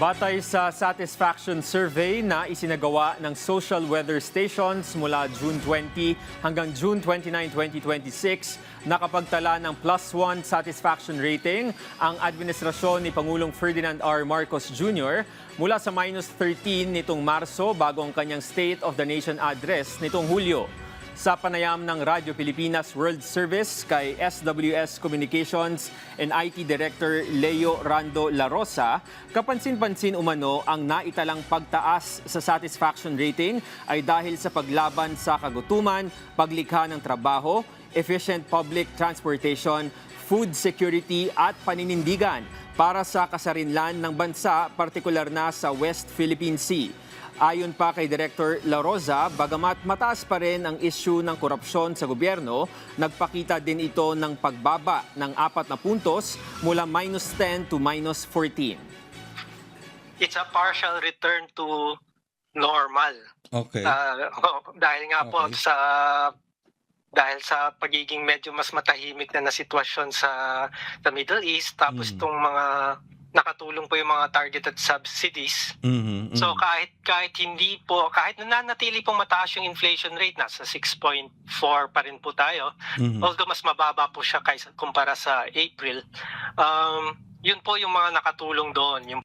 Batay sa satisfaction survey na isinagawa ng social weather stations mula June 20 hanggang June 29, 2026, nakapagtala ng +1 satisfaction rating ang administrasyon ni Pangulong Ferdinand R. Marcos Jr. mula sa -13 nitong Marso bago ang kanyang State of the Nation address nitong Hulyo. Sa panayam ng Radyo Pilipinas World Service kay SWS Communications and IT Director Leo Rando La Rosa, kapansin-pansin umano ang naitalang pagtaas sa satisfaction rating ay dahil sa paglaban sa kagutuman, paglikha ng trabaho, efficient public transportation, food security at paninindigan para sa kasarinlan ng bansa, partikular na sa West Philippine Sea. Ayon pa kay Director La Rosa, bagamat mataas pa rin ang issue ng korupsyon sa gobyerno, nagpakita din ito ng pagbaba ng 4 na puntos mula -10 to -14. It's a partial return to normal. Okay. Dahil nga po Okay. dahil sa pagiging medyo mas matahimik na sitwasyon sa Middle East, tapos itong mga nakatulong po yung mga targeted subsidies. So kahit nananatili pong mataas yung inflation rate, nasa 6.4 pa rin po tayo, although mas mababa po siya kumpara sa April, yun po yung mga nakatulong doon, yung